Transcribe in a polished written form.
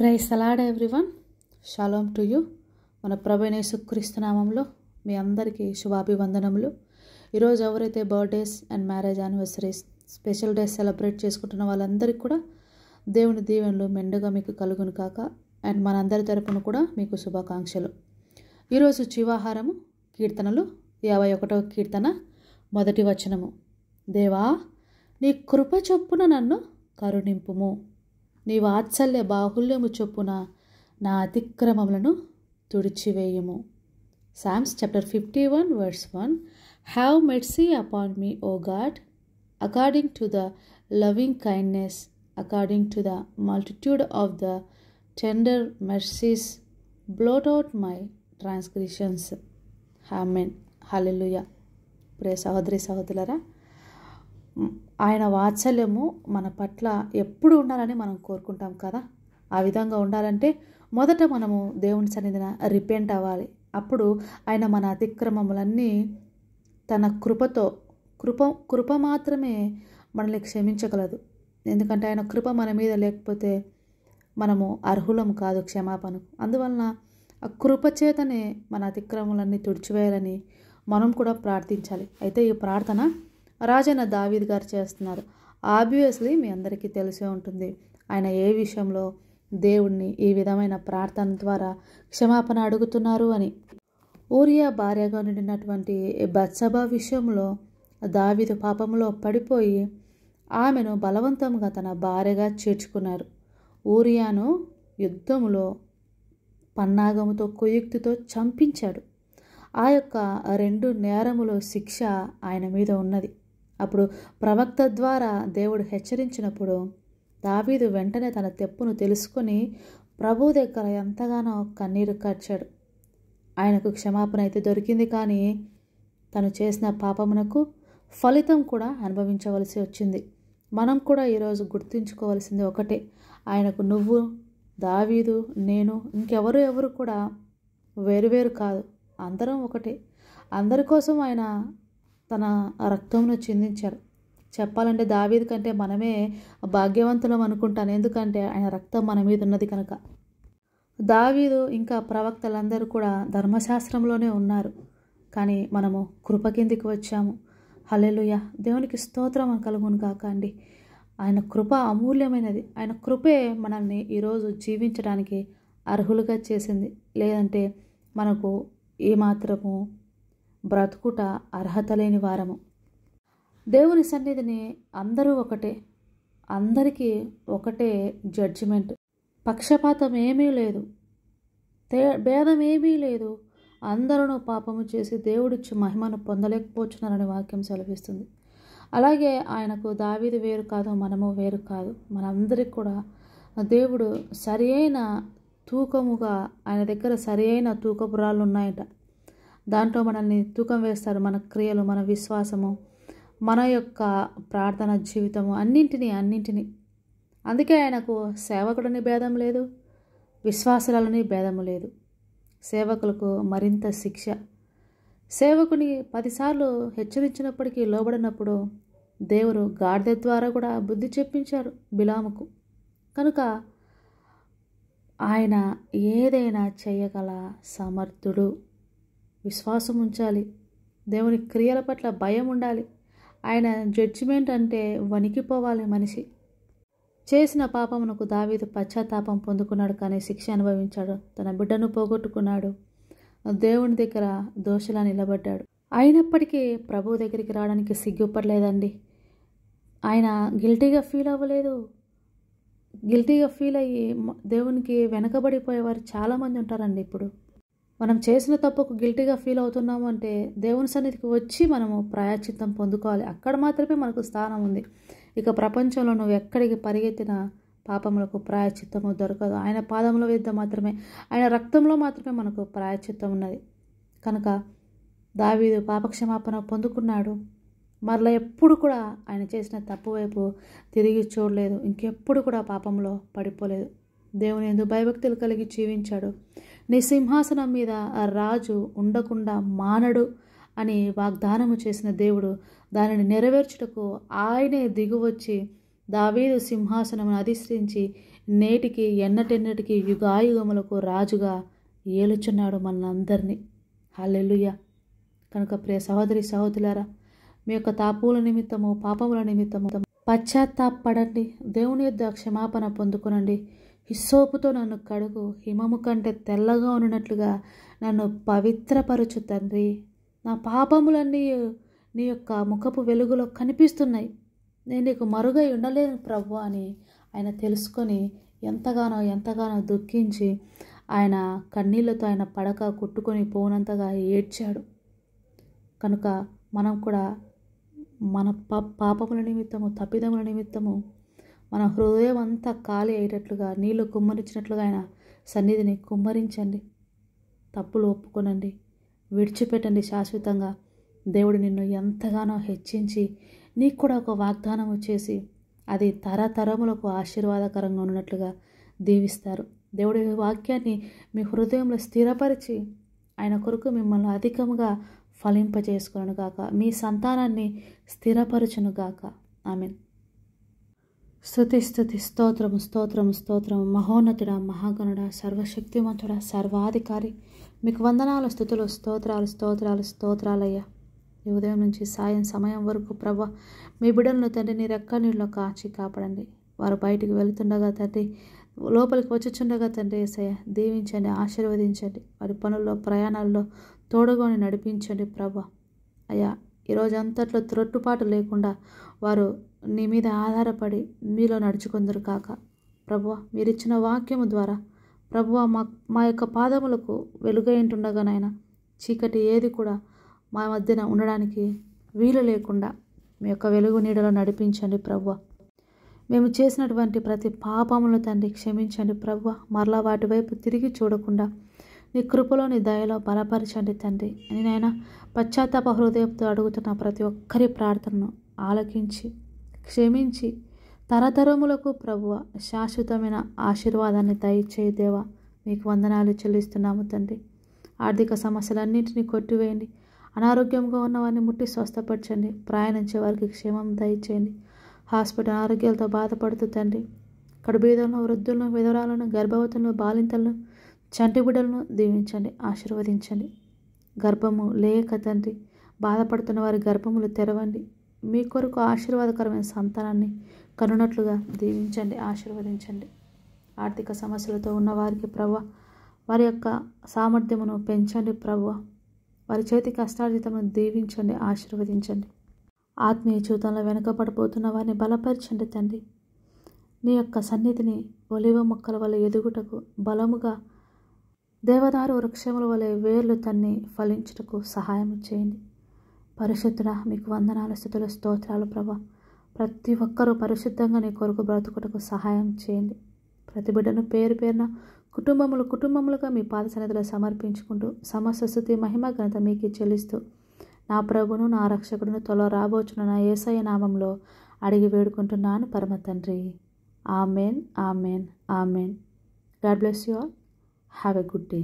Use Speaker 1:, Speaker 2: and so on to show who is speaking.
Speaker 1: Praise అలాడ్ everyone, shalom to you. మన ప్రభువైన యేసుక్రీస్తు నామములో మీ అందరికీ శుభాభివందనములు. ఈరోజు ఎవరైతే birthdays and marriage anniversaries special days celebrate చేసుకుంటున్న వాళ్ళందరికీ కూడా దేవుని దీవెనలు మెండుగా మీకు కలుగును కాక. అండ్ మనందరి తరపున కూడా మీకు శుభాకాంక్షలు. ఈరోజు జీవాహారము కీర్తనలు 51వ కీర్తన 1వ వచనము. దేవా, నీ కృప చొప్పున నన్ను కరుణింపుము, నీ వాత్సల్య బాహుల్యము చొప్పున నా అతిక్రమములను తుడిచివేయుము. Psalms chapter 51 verse 1. Have mercy upon me, O God, according to the loving kindness, according to the multitude of the tender mercies, blot out my transgressions. Amen. Hallelujah. ప్రియ సహోదరి సహోదరులారా, ఆయన వాత్సల్యము మన పట్ల ఎప్పుడు ఉండాలని మనం కోరుకుంటాం కదా. ఆ విధంగా ఉండాలంటే మొదట మనము దేవుని సన్నిధిన రిపెంట్ అవ్వాలి. అప్పుడు ఆయన మన అతిక్రమములన్నీ తన కృపతో కృప మాత్రమే మనల్ని క్షమించగలదు. ఎందుకంటే ఆయన కృప మన మీద లేకపోతే మనము అర్హులం కాదు క్షమాపణకు. అందువలన ఆ కృప చేతనే మన అతిక్రమములన్నీ తుడిచివేయాలని మనం కూడా ప్రార్థించాలి. అయితే ఈ ప్రార్థన రాజైన దావీదు గారు చేస్తున్నారు. ఆబ్వియస్లీ మీ అందరికీ తెలిసే ఉంటుంది ఆయన ఏ విషయంలో దేవుణ్ణి ఈ విధమైన ప్రార్థన ద్వారా క్షమాపణ అడుగుతున్నారు అని. ఊరియా భార్యగా నిండినటువంటి బత్షెబా విషయంలో దావీదు పాపంలో పడిపోయి ఆమెను బలవంతంగా తన భార్యగా చేర్చుకున్నారు. ఊరియాను యుద్ధములో పన్నాగముతో కుయుక్తితో చంపించాడు. ఆ యొక్క 2 నేరముల శిక్ష ఆయన మీద ఉన్నది. అప్పుడు ప్రవక్త ద్వారా దేవుడు హెచ్చరించినప్పుడు దావీదు వెంటనే తన తెప్పును తెలుసుకొని ప్రభు దగ్గర ఎంతగానో కన్నీరు కార్చాడు. ఆయనకు క్షమాపణ అయితే దొరికింది, కానీ తను చేసిన పాపమునకు ఫలితం కూడా అనుభవించవలసి వచ్చింది. మనం కూడా ఈరోజు గుర్తుంచుకోవాల్సింది ఒకటే, ఆయనకు నువ్వు, దావీదు, నేను, ఎవరు కూడా వేరువేరు కాదు, అందరం ఒకటే. అందరి కోసం ఆయన తన రక్తంను చిందించారు. చెప్పాలంటే దావీదు కంటే మనమే భాగ్యవంతులం అనుకుంటాను, ఎందుకంటే ఆయన రక్తం మన మీద ఉన్నది కనుక. దావీదు ఇంకా ప్రవక్తలందరూ కూడా ధర్మశాస్త్రంలోనే ఉన్నారు, కానీ మనము కృప కిందికి వచ్చాము. హల్లెలూయా, దేవునికి స్తోత్రం కలుగును కాక అండి. ఆయన కృప అమూల్యమైనది. ఆయన కృపే మనల్ని ఈరోజు జీవించడానికి అర్హులుగా చేసింది. లేదంటే మనకు ఏమాత్రము బ్రతుకుట అర్హత లేని వారము. దేవుని సన్నిధిని అందరూ ఒకటే, అందరికీ ఒకటే జడ్జిమెంట్. పక్షపాతం ఏమీ లేదు, భేదం ఏమీ లేదు. అందరూ పాపము చేసి దేవుడిచ్చి మహిమను పొందలేకపోతున్నారని వాక్యం సెలవిస్తుంది. అలాగే ఆయనకు దావీదు వేరు కాదు, మనము వేరు కాదు. మనందరికి కూడా దేవుడు సరి అయిన తూకముగా, ఆయన దగ్గర సరి అయిన తూకపురాలు ఉన్నాయట. దాంట్లో మనల్ని తూకం వేస్తారు. మన క్రియలు, మన విశ్వాసము, మన యొక్క ప్రార్థన జీవితము, అన్నింటినీ. అందుకే ఆయనకు సేవకుడిని భేదం లేదు, విశ్వాసులని భేదము లేదు. సేవకులకు మరింత శిక్ష. సేవకుని 10 సార్లు హెచ్చరించినప్పటికీ లోబడినప్పుడు దేవుడు గాడిద ద్వారా కూడా బుద్ధి చెప్పించారు బిలాముకు. కనుక ఆయన ఏదైనా చేయగల సమర్థుడు. విశ్వాసం ఉంచాలి, దేవుని క్రియల పట్ల భయం ఉండాలి. ఆయన జడ్జిమెంట్ అంటే వణికిపోవాలి మనిషి. చేసిన పాపమునకు దావీదు పశ్చాత్తాపం పొందుకున్నాడు, కానీ శిక్ష అనుభవించాడు. తన బిడ్డను పోగొట్టుకున్నాడు, దేవుని దగ్గర దోషిలా నిలబడ్డాడు. అయినప్పటికీ ప్రభు దగ్గరికి రావడానికి సిగ్గుపడలేదండి. ఆయన గిల్టీగా ఫీల్ అవ్వలేదు. గిల్టీగా ఫీల్ అయ్యి దేవునికి వెనకబడిపోయేవారు చాలామంది ఉంటారండి. ఇప్పుడు మనం చేసిన తప్పుకు గిల్టీగా ఫీల్ అవుతున్నాము అంటే దేవుని సన్నిధికి వచ్చి మనము ప్రాయశ్చిత్తం పొందుకోవాలి. అక్కడ మాత్రమే మనకు స్థానం ఉంది. ఇక ప్రపంచంలో నువ్వు ఎక్కడికి పరిగెత్తిన పాపములకు ప్రాయశ్చిత్తము దొరకదు. ఆయన పాదముల వద్ద మాత్రమే, ఆయన రక్తంలో మాత్రమే మనకు ప్రాయశ్చిత్తం ఉన్నది. కనుక దావీదు పాపక్షమాపణ పొందుకున్నాడు. మరలా ఎప్పుడు కూడా ఆయన చేసిన తప్పు వైపు తిరిగి చూడలేదు. ఇంకెప్పుడు కూడా పాపంలో పడిపోలేదు. దేవుని యందు భయభక్తులు కలిగి జీవించాడు. నీ సింహాసనం మీద రాజు ఉండకుండా మానడు అని వాగ్దానము చేసిన దేవుడు దానిని నెరవేర్చుటకు ఆయనే దిగువచ్చి దావీదు సింహాసనమును అధిష్ఠించి నేటికి ఎన్నటెన్నటికి యుగాయుగములకు రాజుగా ఏలుచున్నాడు మనందరినీ. హల్లెలూయా. కనుక ప్రియ సహోదరి సహోదరులారా, మీ యొక్క తాపుల నిమిత్తము పాపముల నిమిత్తము పశ్చాత్తాపడండి, దేవుని యొద్ద క్షమాపణ పొందుకునండి. హిస్సోపుతో నన్ను కడుగు, హిమము కంటే తెల్లగా ఉన్నట్లుగా నన్ను పవిత్రపరచు తండ్రి. నా పాపములన్నీ నీ యొక్క ముఖపు వెలుగులో కనిపిస్తున్నాయి, నేను నీకు మరుగై ఉండలేను ప్రభు అని ఆయన తెలుసుకొని ఎంతగానో దుఃఖించి ఆయన కన్నీళ్లతో ఆయన పడక కొట్టుకొని పోనంతగా ఏడ్చాడు. కనుక మనం కూడా మన పాపముల నిమిత్తము తప్పిదముల నిమిత్తము మన హృదయం అంతా ఖాళీ అయ్యేటట్లుగా నీళ్లు కుమ్మరించినట్లుగా ఆయన సన్నిధిని కుమ్మరించండి. తప్పులు ఒప్పుకొనండి, విడిచిపెట్టండి. శాశ్వతంగా దేవుడు నిన్ను ఎంతగానో హెచ్చించి నీకు కూడా ఒక వాగ్దానము చేసి అది తరతరములకు ఆశీర్వాదకరంగా ఉన్నట్లుగా దీవిస్తారు. దేవుడి వాక్యాన్ని మీ హృదయంలో స్థిరపరిచి ఆయన కొరకు మిమ్మల్ని అధికముగా ఫలింపజేసుకొను గాక, మీ సంతానాన్ని స్థిరపరచును గాక. ఆమేన్. స్తుతి స్తుతి స్తోత్రము స్తోత్రము స్తోత్రము. మహోన్నతుడా, మహాగణుడా, సర్వశక్తిమంతుడా, సర్వాధికారి, మీకు వందనాలు, స్తుతులు, స్తోత్రాలు స్తోత్రాలు స్తోత్రాలయ్యా. ఈ ఉదయం నుంచి సాయం సమయం వరకు ప్రభా మీ బిడ్డలను తండ్రి నీ రెక్క నీళ్ళలో కాచి కాపాడండి. వారు బయటికి వెళుతుండగా తండ్రి, లోపలికి వచ్చుచుండగా తండ్రి యేసయ్య దీవించండి, ఆశీర్వదించండి. వారి పనుల్లో ప్రయాణాల్లో తోడుగొని నడిపించండి ప్రభా. అయ్యా, ఈరోజు అంతట్లో త్రొట్టుపాటు లేకుండా వారు నీ మీద ఆధారపడి మీలో నడుచుకుందరు కాక ప్రభువా. మీరిచ్చిన వాక్యము ద్వారా ప్రభువా మా యొక్క పాదములకు వెలుగైంటుండగానైనా చీకటి ఏది కూడా మా మధ్యన ఉండడానికి వీలు లేకుండా మీ యొక్క వెలుగు నీడలో నడిపించండి ప్రభువా. మేము చేసినటువంటి ప్రతి పాపములను తండ్రి క్షమించండి ప్రభువా. మరలా వాటి వైపు తిరిగి చూడకుండా నీ కృపలో నీ దయలో బలపరచండి తండ్రి. నేనైనా పశ్చాత్తాప హృదయంతో అడుగుతున్న ప్రతి ఒక్కరి ప్రార్థనను ఆలకించి క్షమించి తరతరములకు ప్రభువా శాశ్వతమైన ఆశీర్వాదాన్ని దయచేయి దేవా. మీకు వందనాలు చెల్లిస్తున్నాము తండ్రి. ఆర్థిక సమస్యలన్నింటినీ కొట్టివేయండి. అనారోగ్యంగా ఉన్న వారిని ముట్టి స్వస్థపరచండి. ప్రయాణించే వారికి క్షేమం దయచేయండి. హాస్పిటల్ అనారోగ్యాలతో బాధపడుతూ తండ్రి కడుబీదలను, వృద్ధులను, విధవరాలను, గర్భవతులను, బాలింతలను, చంటి బిడ్డలను దీవించండి, ఆశీర్వదించండి. గర్భము లేక తండ్రి బాధపడుతున్న వారి గర్భములు తెరవండి. మీ కొరకు ఆశీర్వాదకరమైన సంతానాన్ని కనున్నట్లుగా దీవించండి, ఆశీర్వదించండి. ఆర్థిక సమస్యలతో ఉన్న వారికి ప్రభువా వారి యొక్క సామర్థ్యమును పెంచండి ప్రభువా. వారి చేతి కష్టార్జితమును దీవించండి, ఆశీర్వదించండి. ఆత్మీయ జీవితంలో వెనుకబడిపోతున్న వారిని బలపరచండి తండ్రి. నీ యొక్క సన్నిధిని ఒలివ మొక్కల వల్ల ఎదుగుటకు బలముగా దేవదారు వృక్షముల వలె వేర్లు తన్ని ఫలించుటకు సహాయం చేయండి. పరిశుద్ధుడా, మీకు వందనాలు, స్తుతులు, స్తోత్రాలు ప్రభా. ప్రతి ఒక్కరూ పరిశుద్ధంగా నీ కొరకు బ్రతుకుటకు సహాయం చేయండి. ప్రతి బిడ్డను పేరు పేరున కుటుంబములుగా మీ పాద సన్నిధిలో సమర్పించుకుంటూ సమస్త స్తుతి మహిమ ఘనత మీకు చెల్లిస్తూ నా ప్రభును నా రక్షకుడును త్వరలో రాబోచున్న నా యేసయ్య నామంలో అడిగి వేడుకుంటున్నాను పరమ తండ్రి. Amen, amen, amen. God bless you all. Have a good day.